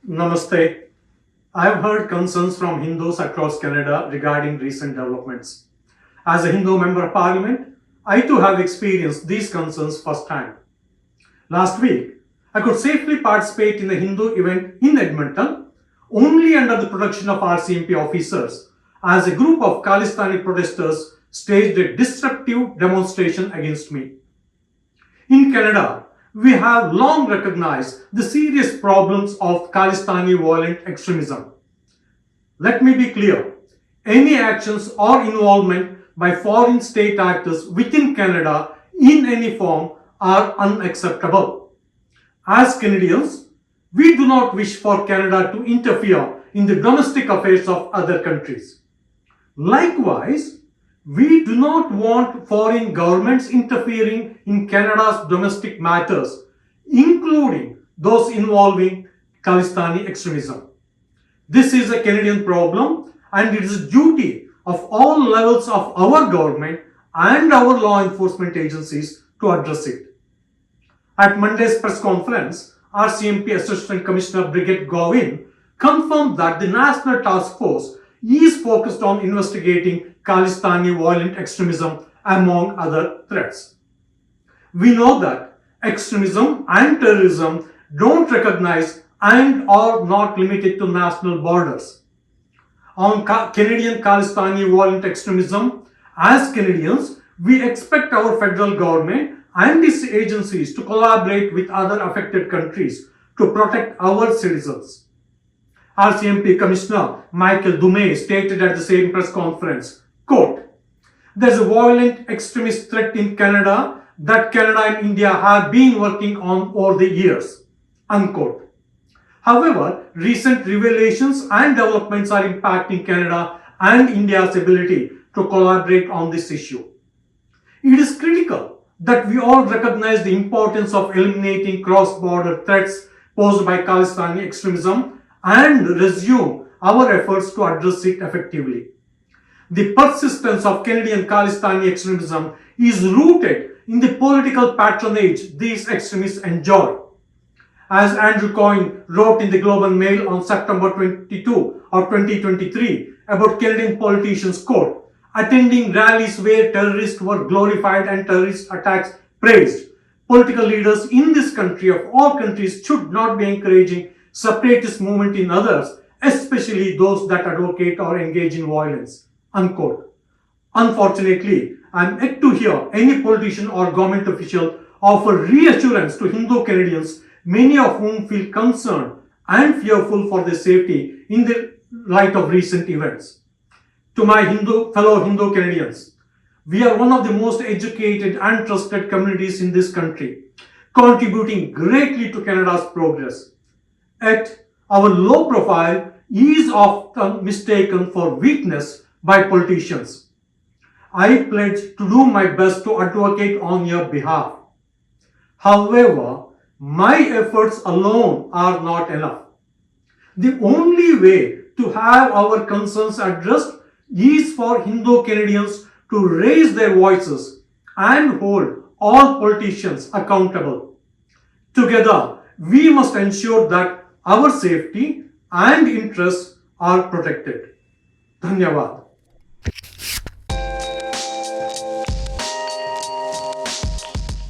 Namaste. I have heard concerns from Hindus across Canada regarding recent developments. As a Hindu member of parliament, I too have experienced these concerns firsthand. Last week, I could safely participate in a Hindu event in Edmonton only under the protection of RCMP officers as a group of Khalistani protesters staged a disruptive demonstration against me. In Canada, we have long recognized the serious problems of Khalistani violent extremism. Let me be clear, any actions or involvement by foreign state actors within Canada in any form are unacceptable. As Canadians, we do not wish for Canada to interfere in the domestic affairs of other countries. Likewise, we do not want foreign governments interfering in Canada's domestic matters, including those involving Khalistani extremism. This is a Canadian problem, and it is a duty of all levels of our government and our law enforcement agencies to address it. At Monday's press conference, RCMP Assistant Commissioner Brigade Govin confirmed that the National Task Force is focused on investigating Khalistani violent extremism among other threats. We know that extremism and terrorism don't recognize and are not limited to national borders. On Canadian Khalistani violent extremism, as Canadians, we expect our federal government and its agencies to collaborate with other affected countries to protect our citizens. RCMP Commissioner Michael Dumais stated at the same press conference, quote, "There's a violent extremist threat in Canada that Canada and India have been working on over the years," unquote. However, recent revelations and developments are impacting Canada and India's ability to collaborate on this issue. It is critical that we all recognize the importance of eliminating cross-border threats posed by Khalistani extremism and resume our efforts to address it effectively. The persistence of Canadian Khalistani extremism is rooted in the political patronage these extremists enjoy. As Andrew Coyne wrote in the Global Mail on September 22 or 2023 about Canadian politicians, quote, "Attending rallies where terrorists were glorified and terrorist attacks praised. Political leaders in this country of all countries should not be encouraging separatist movement in others, especially those that advocate or engage in violence," unquote. Unfortunately, I am yet to hear any politician or government official offer reassurance to Hindu Canadians, many of whom feel concerned and fearful for their safety in the light of recent events. To my fellow Hindu Canadians, we are one of the most educated and trusted communities in this country, contributing greatly to Canada's progress. Yet, our low profile is often mistaken for weakness by politicians. I pledge to do my best to advocate on your behalf. However, my efforts alone are not enough. The only way to have our concerns addressed is for Hindu Canadians to raise their voices and hold all politicians accountable. Together, we must ensure that our safety and interests are protected. Dhanyavad.